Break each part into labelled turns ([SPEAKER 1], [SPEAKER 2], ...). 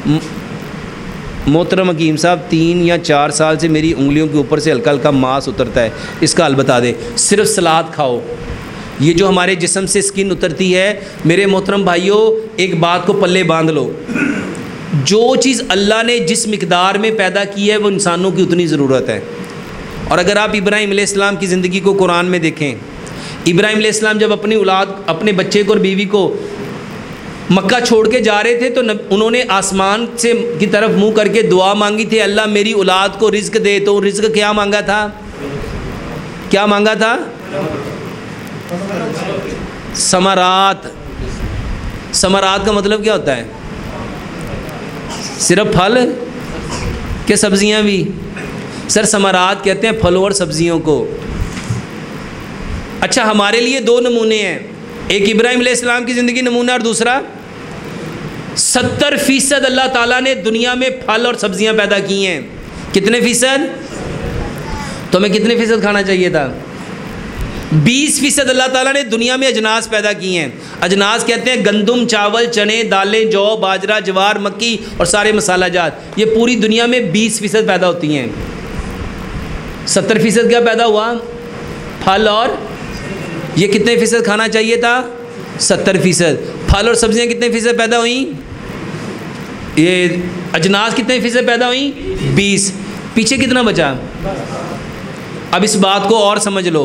[SPEAKER 1] मोहतरम हकीम साहब 3 या 4 साल से मेरी उंगलियों के ऊपर से हल्का हल्का मांस उतरता है, इसका हल बता दे। सिर्फ सलाद खाओ, ये जो हमारे जिस्म से स्किन उतरती है, मेरे मोहतरम भाइयों एक बात को पल्ले बांध लो, जो चीज़ अल्लाह ने जिस मिकदार में पैदा की है वो इंसानों की उतनी ज़रूरत है। और अगर आप इब्राहीम अलैहिस्सलाम की ज़िंदगी को कुरान में देखें, इब्राहीम अलैहिस्सलाम जब अपनी औलाद, अपने बच्चे को और बीवी को मक्का छोड़ के जा रहे थे तो उन्होंने आसमान से की तरफ मुंह करके दुआ मांगी थी, अल्लाह मेरी औलाद को रिज़्क दे। तो रिज़्क क्या मांगा था? क्या मांगा था? समरात। समरात का मतलब क्या होता है? सिर्फ फल के सब्जियां भी? सर समरात कहते हैं फलों और सब्जियों को। अच्छा, हमारे लिए 2 नमूने हैं, एक इब्राहीम अलैहिस्सलाम की ज़िंदगी नमूना और दूसरा 70% अल्लाह ताला ने दुनिया में फल और सब्जियां पैदा की हैं। कितने फ़ीसद? तो हमें कितने फ़ीसद खाना चाहिए था? 20% अल्लाह ताला ने दुनिया में अजनास पैदा किए हैं। अजनास कहते हैं गंदम, चावल, चने, दालें, जौ, बाजरा, ज्वार, मक्की और सारे मसाला जात। ये पूरी दुनिया में 20% पैदा होती हैं। 70% क्या पैदा हुआ? फल। और ये कितने फ़ीसद खाना चाहिए था? 70%। फल और सब्जियां कितने फ़ीसद पैदा हुई? ये अजनास कितने फ़ीसद पैदा हुई? 20। पीछे कितना बचा? अब इस बात को और समझ लो,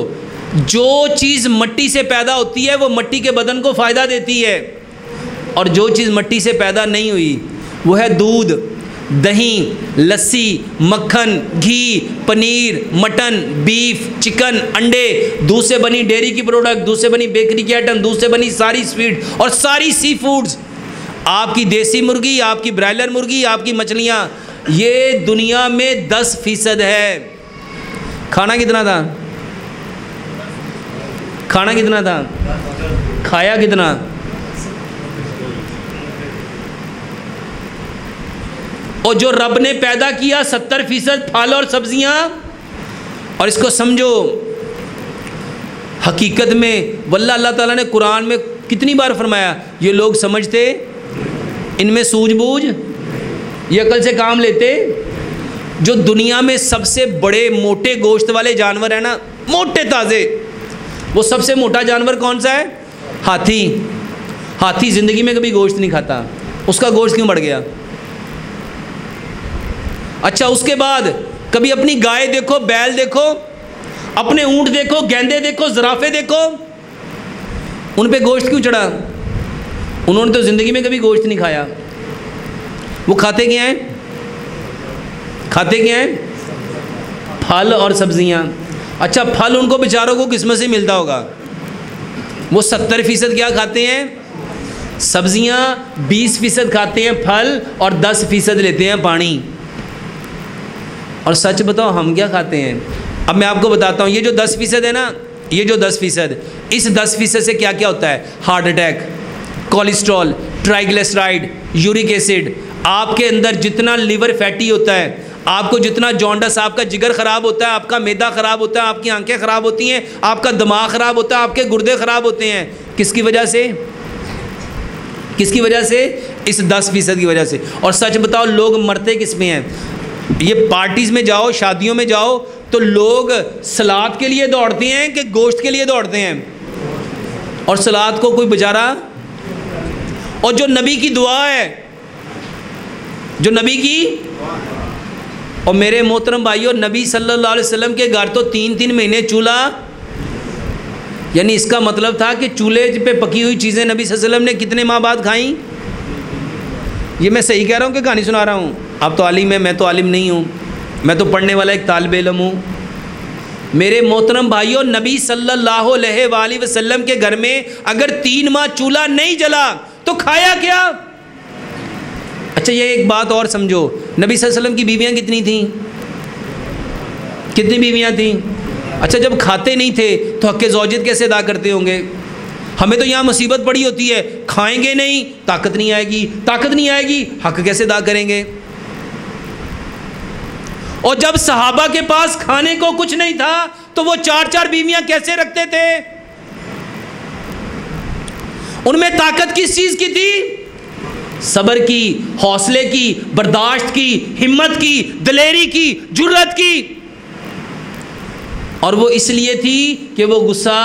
[SPEAKER 1] जो चीज़ मट्टी से पैदा होती है वो मट्टी के बदन को फ़ायदा देती है, और जो चीज़ मट्टी से पैदा नहीं हुई वो है दूध, दही, लस्सी, मक्खन, घी, पनीर, मटन, बीफ, चिकन, अंडे, दूध से बनी डेयरी की प्रोडक्ट, दूध से बनी बेकरी की आइटम, दूध से बनी सारी स्वीट और सारी सी फूड्स, आपकी देसी मुर्गी, आपकी ब्रायलर मुर्गी, आपकी मछलियाँ, ये दुनिया में 10% है। खाना कितना था? खाना कितना था? खाया कितना? और जो रब ने पैदा किया 70% फल और सब्जियां। और इसको समझो, हकीकत में वल्लाह अल्लाह ताला ने कुरान में कितनी बार फरमाया, ये लोग समझते, इनमें सूझबूझ, ये अकल से काम लेते। जो दुनिया में सबसे बड़े मोटे गोश्त वाले जानवर है ना, मोटे ताज़े, वो सबसे मोटा जानवर कौन सा है? हाथी। हाथी ज़िंदगी में कभी गोश्त नहीं खाता, उसका गोश्त क्यों बढ़ गया? अच्छा, उसके बाद कभी अपनी गाय देखो, बैल देखो, अपने ऊंट देखो, गेंदे देखो, ज़राफ़े देखो, उन पे गोश्त क्यों चढ़ा? उन्होंने तो ज़िंदगी में कभी गोश्त नहीं खाया। वो खाते क्या हैं? खाते क्या हैं? फल और सब्जियां। अच्छा, फल उनको बेचारों को किस्मत से मिलता होगा। वो 70% क्या खाते हैं? सब्जियां। 20% खाते हैं फल और 10% लेते हैं पानी। और सच बताओ हम क्या खाते हैं? अब मैं आपको बताता हूँ, ये जो 10% है ना, ये जो 10%, इस 10% से क्या क्या होता है? Heart attack, cholesterol, triglyceride, uric acid, आपके अंदर जितना लिवर फैटी होता है, आपको जितना जॉन्डस, आपका जिगर ख़राब होता है, आपका मैदा ख़राब होता है, आपकी आंखें ख़राब होती हैं, आपका दिमाग ख़राब होता है, आपके गुर्दे ख़राब होते हैं। किसकी वजह से? किसकी वजह से? इस 10% की वजह से। और सच बताओ लोग मरते किस में हैं? ये पार्टीज़ में जाओ, शादियों में जाओ, तो लोग सलाद के लिए दौड़ते हैं कि गोश्त के लिए दौड़ते हैं? और सलाद को कोई बेचारा, और जो नबी की दुआ है, जो नबी की, और मेरे मोहतरम भाइयों, नबी सल्लल्लाहु अलैहि वसल्लम के घर तो 3-3 महीने चूल्हा, यानी इसका मतलब था कि चूल्हे पे पकी हुई चीज़ें नबी सल्लल्लाहु अलैहि वसल्लम ने कितने माह बाद खाई? ये मैं सही कह रहा हूँ कि कहानी सुना रहा हूँ? आप तो आलिम हैं, मैं तो आलिम नहीं हूँ, मैं तो पढ़ने वाला एक तालिब इल्म हूँ। मेरे मोहतरम भाइयों, नबी सल्लल्लाहु अलैहि वसल्लम के घर में अगर 3 माह चूल्हा नहीं जला तो खाया क्या? अच्छा, ये एक बात और समझो, नबी सल्लल्लाहु अलैहि वसल्लम की बीवियाँ कितनी थीं? कितनी बीवियाँ थीं? अच्छा, जब खाते नहीं थे तो हक़ ज़ौजियत कैसे अदा करते होंगे? हमें तो यहाँ मुसीबत पड़ी होती है, खाएंगे नहीं, ताकत नहीं आएगी, ताकत नहीं आएगी, हक़ कैसे अदा करेंगे? और जब सहाबा के पास खाने को कुछ नहीं था तो वो 4-4 बीवियाँ कैसे रखते थे? उनमें ताकत किस चीज़ की थी? सब्र की, हौसले की, बर्दाश्त की, हिम्मत की, दिलेरी की, जुर्रत की। और वो इसलिए थी कि वो गुस्सा,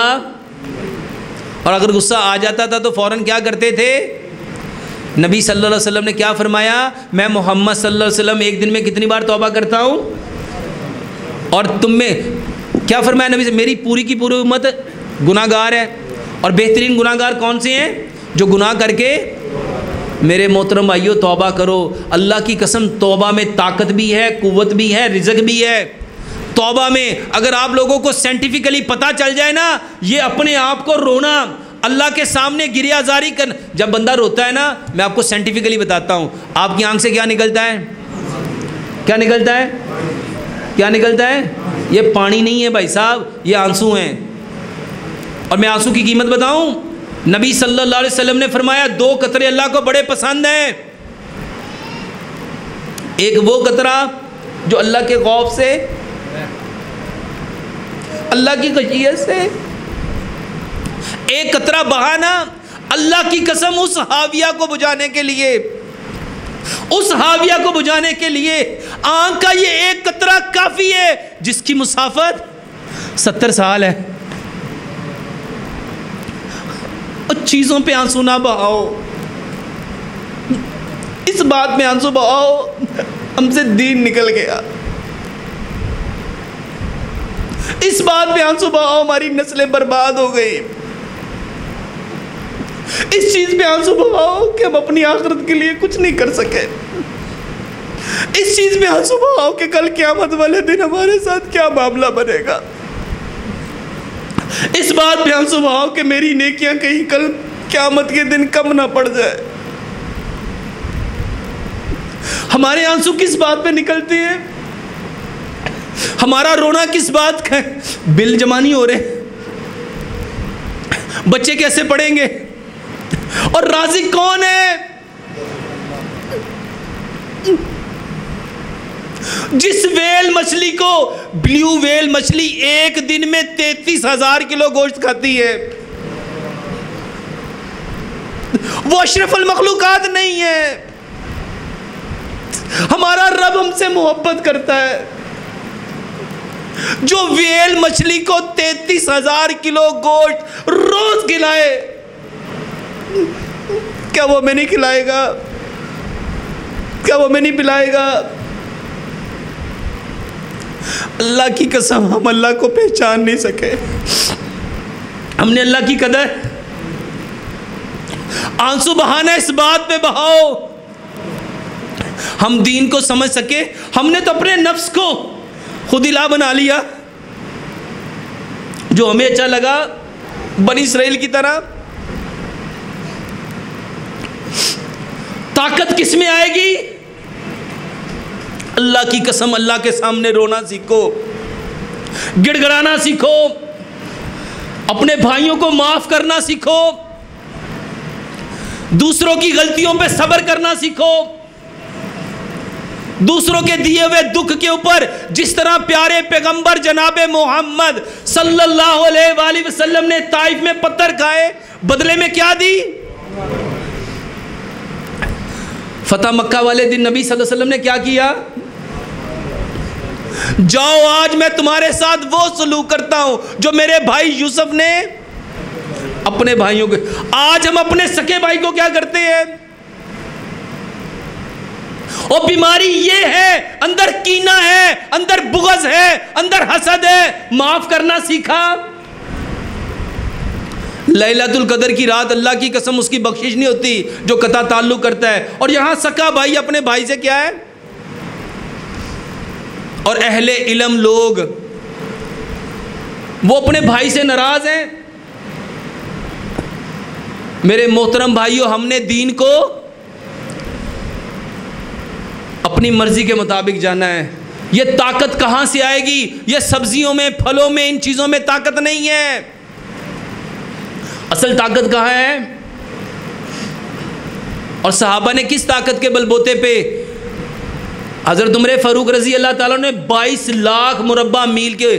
[SPEAKER 1] और अगर गुस्सा आ जाता था तो फ़ौरन क्या करते थे? नबी सल्लल्लाहु अलैहि वसल्लम ने क्या फरमाया? मैं मोहम्मद सल्लल्लाहु अलैहि वसल्लम एक दिन में कितनी बार तौबा करता हूँ? और तुम में क्या फरमाया नबी से? मेरी पूरी की पूरी उम्मत गुनाहगार है, और बेहतरीन गुनाहगार कौन से हैं? जो गुनाह करके, मेरे मोहतरम भाइयों तौबा करो। अल्लाह की कसम तौबा में ताकत भी है, कुव्वत भी है, रिज़्क भी है। तौबा में अगर आप लोगों को साइंटिफिकली पता चल जाए ना, ये अपने आप को रोना, अल्लाह के सामने गिरियाजारी कर, जब बंदा रोता है ना, मैं आपको साइंटिफिकली बताता हूँ, आपकी आंख से क्या निकलता है? क्या निकलता है? क्या निकलता है? ये पानी नहीं है भाई साहब, ये आंसू हैं। और मैं आंसू की कीमत बताऊं, नबी सल्लल्लाहु अलैहि वसल्लम ने फरमाया 2 कतरे अल्लाह को बड़े पसंद हैं। एक वो कतरा जो अल्लाह के खौफ से, अल्लाह की खशियत से, एक कतरा बहाना अल्लाह की कसम उस हाविया को बुझाने के लिए, उस हाविया को बुझाने के लिए आंख का ये एक कतरा काफी है, जिसकी मुसाफत 70 साल है। और चीजों पे आंसू ना बहाओ, इस बात में आंसू बहाओ, हमसे दीन निकल गया। इस बात पे आंसू बहाओ, हमारी नस्लें बर्बाद हो गई। इस चीज पे आंसू बहाओ कि हम अपनी आखिरत के लिए कुछ नहीं कर सके। इस चीज पे आंसू बहाओ कि कल क़यामत वाले दिन हमारे साथ क्या मामला बनेगा। इस बात पे आंसू बहाओ कि मेरी नेकियां कहीं कल क़यामत के दिन कम ना पड़ जाए। हमारे आंसू किस बात पे निकलते हैं? हमारा रोना किस बात का है? बिल जमा नहीं हो रहे, बच्चे कैसे पढ़ेंगे, और राज़िक कौन है? जिस वेल मछली को, ब्लू वेल मछली एक दिन में 33,000 किलो गोश्त खाती है, वो अशरफुल मखलूकात नहीं है। हमारा रब हमसे मोहब्बत करता है। जो वेल मछली को 33,000 किलो गोश्त रोज खिलाए, क्या वो हमें नहीं खिलाएगा? क्या वो हमें नहीं पिलाएगा? अल्लाह की कसम हम अल्लाह को पहचान नहीं सके। हमने अल्लाह की कदर, आंसू बहाना इस बात पे बहाओ हम दीन को समझ सके। हमने तो अपने नफ्स को खुद इलाह बना लिया, जो हमें अच्छा लगा, बनी इसराइल की तरह। ताकत किस में आएगी? अल्लाह की कसम अल्लाह के सामने रोना सीखो, गिड़गिड़ाना सीखो, अपने भाइयों को माफ करना सीखो, दूसरों की गलतियों पे सब्र करना सीखो। दूसरों के दिए हुए दुख के ऊपर जिस तरह प्यारे पैगंबर जनाबे मोहम्मद सल्लल्लाहु अलैहि वसल्लम ने ताइफ में पत्थर खाए, बदले में क्या दी? फतह मक्का वाले दिन नबी सल्लल्लाहु अलैहि वसल्लम ने क्या किया? जाओ आज मैं तुम्हारे साथ वो सलूक करता हूं जो मेरे भाई यूसुफ ने अपने भाइयों के। आज हम अपने सके भाई को क्या करते हैं? और बीमारी ये है, अंदर कीना है, अंदर बुग़्ज़ है, अंदर हसद है। माफ करना सीखा? लैलतुल कदर की रात अल्लाह की कसम उसकी बख्शिश नहीं होती जो कता ताल्लुक करता है। और यहां सका भाई अपने भाई से क्या है? और अहले इल्म लोग वो अपने भाई से नाराज हैं। मेरे मोहतरम भाइयों, हमने दीन को अपनी मर्जी के मुताबिक जाना है। ये ताकत कहां से आएगी? ये सब्जियों में, फलों में, इन चीजों में ताकत नहीं है। असल ताकत कहां है? और सहाबा ने किस ताकत के बलबूते पे? हज़रत उमर फ़ारूक रज़ी अल्लाह ताला ने 22 लाख मुरब्बा मील के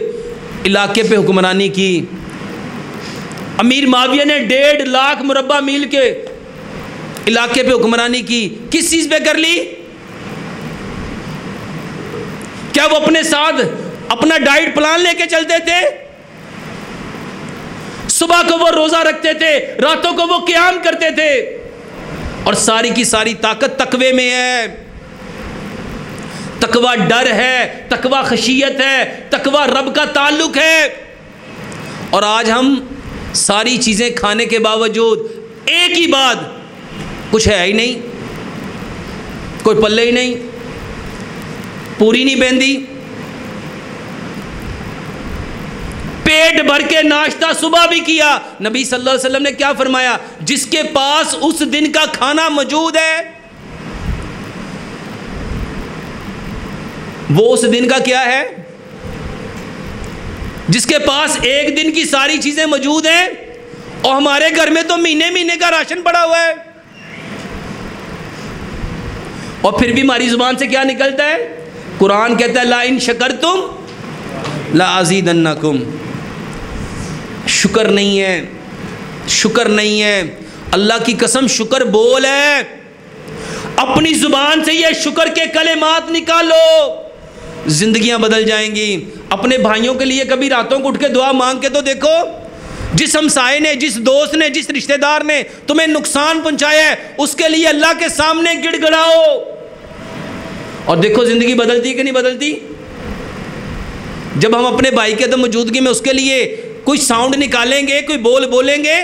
[SPEAKER 1] इलाके पे हुक्मरानी की। अमीर माविया ने 1.5 लाख मुरब्बा मील के इलाके पे हुक्मरानी की, किस चीज़ पे कर ली? क्या वो अपने साथ अपना डाइट प्लान लेके चलते थे? सुबह को वो रोजा रखते थे, रातों को वो क़याम करते थे, और सारी की सारी ताकत तकवे में है। तकवा डर है, तकवा खशियत है, तकवा रब का ताल्लुक है। और आज हम सारी चीज़ें खाने के बावजूद एक ही बात, कुछ है ही नहीं, कोई पल्ले ही नहीं, पूरी नहीं पहनती। पेट भर के नाश्ता सुबह भी किया। नबी सल्लल्लाहु अलैहि वसल्लम ने क्या फरमाया? जिसके पास उस दिन का खाना मौजूद है, वो उस दिन का क्या है? जिसके पास एक दिन की सारी चीजें मौजूद हैं, और हमारे घर में तो महीने महीने का राशन पड़ा हुआ है, और फिर भी हमारी जुबान से क्या निकलता है? कुरान कहता है ला इन शकरतुम ला अज़ीदन्नकुम। शुक्र नहीं है, शुक्र नहीं है। अल्लाह की कसम शुक्र बोल है। अपनी जुबान से ये शुक्र के कलेमात निकालो, जिंदगियां बदल जाएंगी। अपने भाइयों के लिए कभी रातों को उठ के दुआ मांग के तो देखो। जिस हमसाये ने, जिस दोस्त ने, जिस रिश्तेदार ने तुम्हें नुकसान पहुंचाया है, उसके लिए अल्लाह के सामने गिड़गिड़ाओ, और देखो जिंदगी बदलती कि नहीं बदलती। जब हम अपने भाई के तो मौजूदगी में उसके लिए कोई साउंड निकालेंगे, कोई बोल बोलेंगे,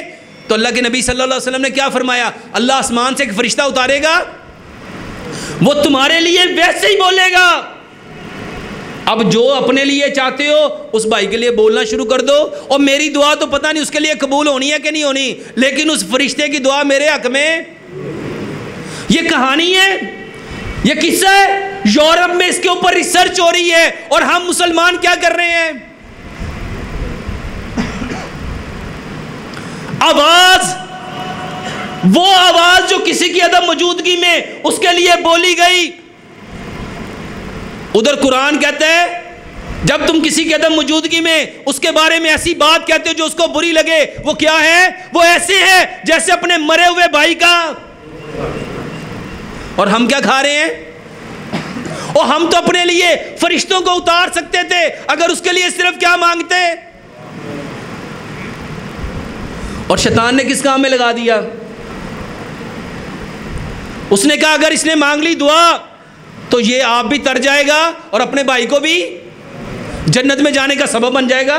[SPEAKER 1] तो अल्लाह के नबी सल्लल्लाहु अलैहि वसल्लम ने क्या फरमाया? अल्लाह आसमान से एक फरिश्ता उतारेगा, वो तुम्हारे लिए वैसे ही बोलेगा। अब जो अपने लिए चाहते हो उस भाई के लिए बोलना शुरू कर दो, और मेरी दुआ तो पता नहीं उसके लिए कबूल होनी है कि नहीं होनी, लेकिन उस फरिश्ते की दुआ मेरे हक में। ये कहानी है, ये किस्सा है। यूरोप में इसके ऊपर रिसर्च हो रही है, और हम मुसलमान क्या कर रहे हैं? आवाज, वो आवाज जो किसी की अदम मौजूदगी में उसके लिए बोली गई, उधर कुरान कहता है जब तुम किसी की अदम मौजूदगी में उसके बारे में ऐसी बात कहते हो जो उसको बुरी लगे, वो क्या है? वो ऐसे है जैसे अपने मरे हुए भाई का। और हम क्या खा रहे हैं? और हम तो अपने लिए फरिश्तों को उतार सकते थे अगर उसके लिए सिर्फ क्या मांगते। और शैतान ने किस काम में लगा दिया? उसने कहा अगर इसने मांग ली दुआ तो ये आप भी तर जाएगा और अपने भाई को भी जन्नत में जाने का सबब बन जाएगा।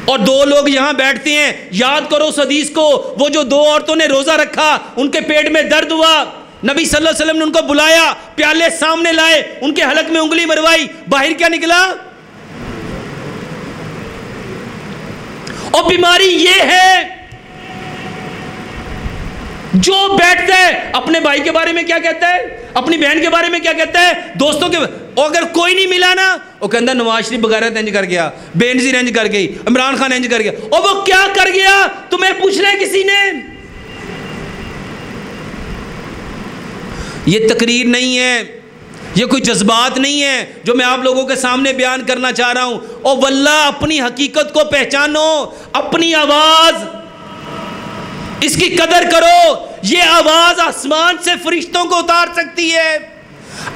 [SPEAKER 1] और दो लोग यहां बैठते हैं, याद करो उस हदीस को, वो जो दो औरतों ने रोजा रखा, उनके पेट में दर्द हुआ, नबी सल्लल्लाहु अलैहि वसल्लम ने उनको बुलाया, प्याले सामने लाए, उनके हलक में उंगली मरवाई, बाहर क्या निकला? और बीमारी ये है जो बैठता है अपने भाई के बारे में क्या कहता है, अपनी बहन के बारे में क्या कहता है, दोस्तों के, और अगर कोई नहीं मिला ना, वो कहता नवाज शरीफ बगैरत इंज कर गया, बेनजीर इंज कर गई, इमरान खान इंज कर गया। और वो क्या कर गया तुम्हें पूछना है किसी ने? ये तकरीर नहीं है, ये कोई जज्बात नहीं है जो मैं आप लोगों के सामने बयान करना चाह रहा हूं। और वल्लाह अपनी हकीकत को पहचानो, अपनी आवाज, इसकी कदर करो। ये आवाज आसमान से फरिश्तों को उतार सकती है।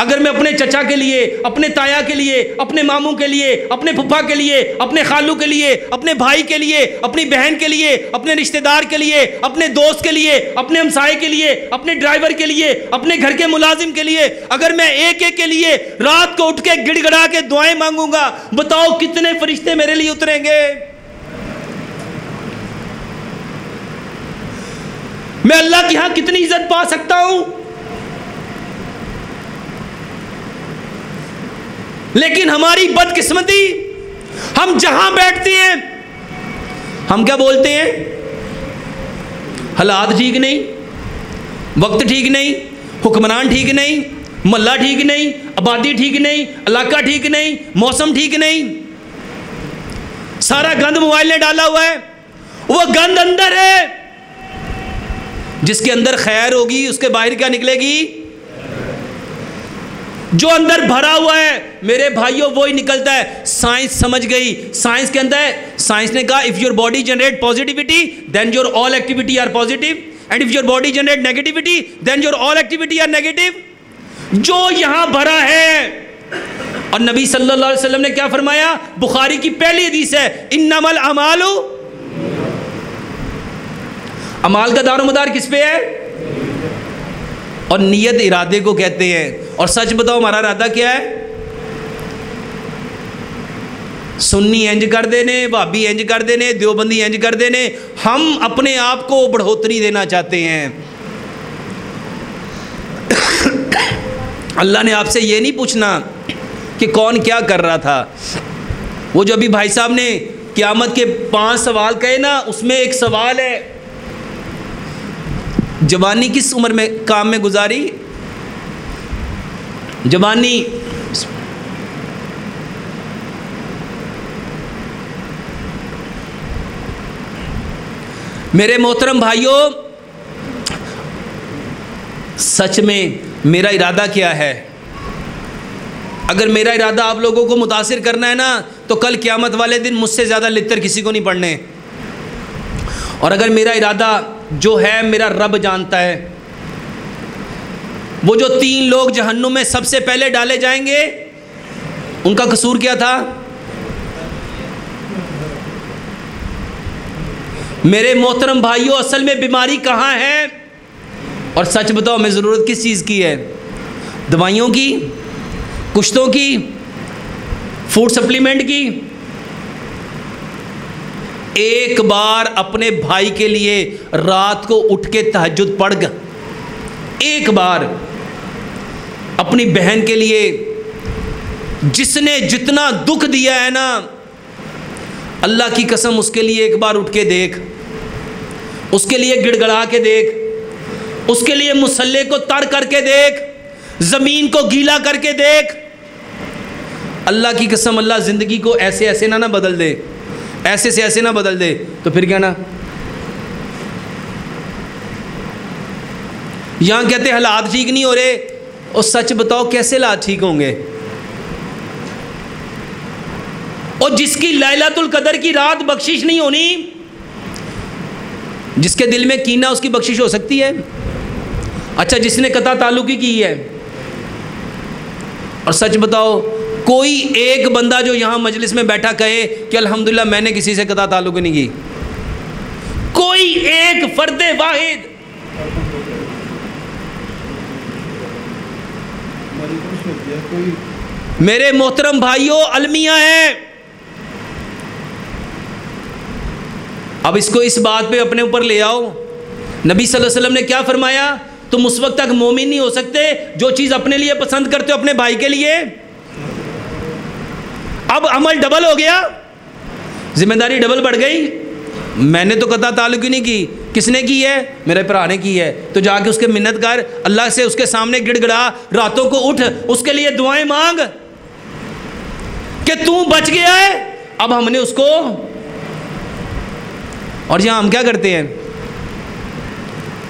[SPEAKER 1] अगर मैं अपने चचा के लिए, अपने ताया के लिए, अपने मामू के लिए, अपने फुफा के लिए, अपने खालू के लिए, अपने भाई के लिए, अपनी बहन के लिए, अपने रिश्तेदार के लिए, अपने दोस्त के लिए, अपने हमसाये के लिए, अपने ड्राइवर के लिए, अपने घर के मुलाजिम के लिए, अगर मैं एक एक के लिए रात को उठ के गिड़गिड़ा के दुआएं मांगूंगा, बताओ कितने फरिश्ते मेरे लिए उतरेंगे? मैं अल्लाह के यहां कितनी इज्जत पा सकता हूं? लेकिन हमारी बदकिस्मती, हम जहां बैठते हैं हम क्या बोलते हैं? हालात ठीक नहीं, वक्त ठीक नहीं, हुक्मरान ठीक नहीं, मोहल्ला ठीक नहीं, आबादी ठीक नहीं, इलाका ठीक नहीं, मौसम ठीक नहीं। सारा गंद मोबाइल ने डाला हुआ है। वो गंद अंदर है, जिसके अंदर खैर होगी उसके बाहर क्या निकलेगी? जो अंदर भरा हुआ है मेरे भाइयों वो ही निकलता है। साइंस समझ गई। साइंस के अंदर, साइंस ने कहा if your body generate positivity then your all activity are positive and if your body generate negativity then your all activity are negative. जो यहां भरा है, और नबी सल्लल्लाहु अलैहि वसल्लम ने क्या फरमाया, बुखारी की पहली हदीस है, इन्नमल अमालु, अमाल का दारोमदार किस पे है, और नियत इरादे को कहते हैं। और सच बताओ हमारा इरादा क्या है? सुन्नी इंज कर देने, भाभी इंज कर देने, देवबंदी इंज कर देने। हम अपने आप को बढ़ोतरी देना चाहते हैं। अल्लाह ने आपसे ये नहीं पूछना कि कौन क्या कर रहा था। वो जो अभी भाई साहब ने क़यामत के 5 सवाल कहे ना, उसमें एक सवाल है, जवानी किस उम्र में काम में गुजारी? जवानी मेरे मोहतरम भाइयों, सच में मेरा इरादा क्या है? अगर मेरा इरादा आप लोगों को मुतासिर करना है ना, तो कल क़यामत वाले दिन मुझसे ज़्यादा लित्तर किसी को नहीं पढ़ने। और अगर मेरा इरादा जो है मेरा रब जानता है, वो जो 3 लोग जहन्नुम में सबसे पहले डाले जाएंगे, उनका कसूर क्या था? मेरे मोहतरम भाइयों, असल में बीमारी कहाँ है? और सच बताओ, हमें ज़रूरत किस चीज़ की है? दवाइयों की, कुश्तों की, फूड सप्लीमेंट की? एक बार अपने भाई के लिए रात को उठ के तहज्जुद पढ़ ग, एक बार अपनी बहन के लिए जिसने जितना दुख दिया है ना, अल्लाह की कसम उसके लिए एक बार उठ के देख, उसके लिए गिड़गड़ा के देख, उसके लिए मुसल्ले को तर करके देख, ज़मीन को गीला करके देख। अल्लाह की कसम, अल्लाह ज़िंदगी को ऐसे ऐसे ना बदल दे, ऐसे से ऐसे ना बदल दे, तो फिर क्या ना, यहाँ कहते हालात ठीक नहीं हो रहे, और सच बताओ कैसे हालात ठीक होंगे? और जिसकी लैलतुल कदर की रात बख्शिश नहीं होनी, जिसके दिल में कीना, उसकी बख्शिश हो सकती है? अच्छा, जिसने कता ताल्लुकी की है, और सच बताओ कोई एक बंदा जो यहां मजलिस में बैठा कहे कि अल्हम्दुलिल्लाह मैंने किसी से कता ताल्लुक नहीं की? कोई एक फर्दे वाहिद? मेरे मोहतरम भाइयों, अलमिया है। अब इसको इस बात पे अपने ऊपर ले आओ। नबी सल्लल्लाहु अलैहि वसल्लम ने क्या फरमाया? तुम उस वक्त तक मोमिन नहीं हो सकते जो चीज़ अपने लिए पसंद करते हो अपने भाई के लिए। अब अमल डबल हो गया, जिम्मेदारी डबल बढ़ गई। मैंने तो कता ताल्लुक ही नहीं की, किसने की है? मेरे भरा ने की है। तो जाके उसके मिन्नत कर, अल्लाह से उसके सामने गिड़गिड़ा, रातों को उठ, उसके लिए दुआएं मांग कि तू बच गया है। अब हमने उसको, और यहां हम क्या करते हैं?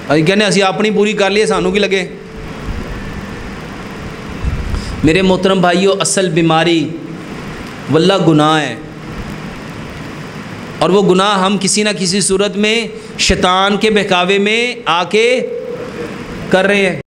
[SPEAKER 1] कहने असी अपनी पूरी कर लिए, सानू की लगे। मेरे मोहतरम भाइयों, असल बीमारी वल्लाह गुनाह है, और वो गुनाह हम किसी ना किसी सूरत में शैतान के बहकावे में आके कर रहे हैं।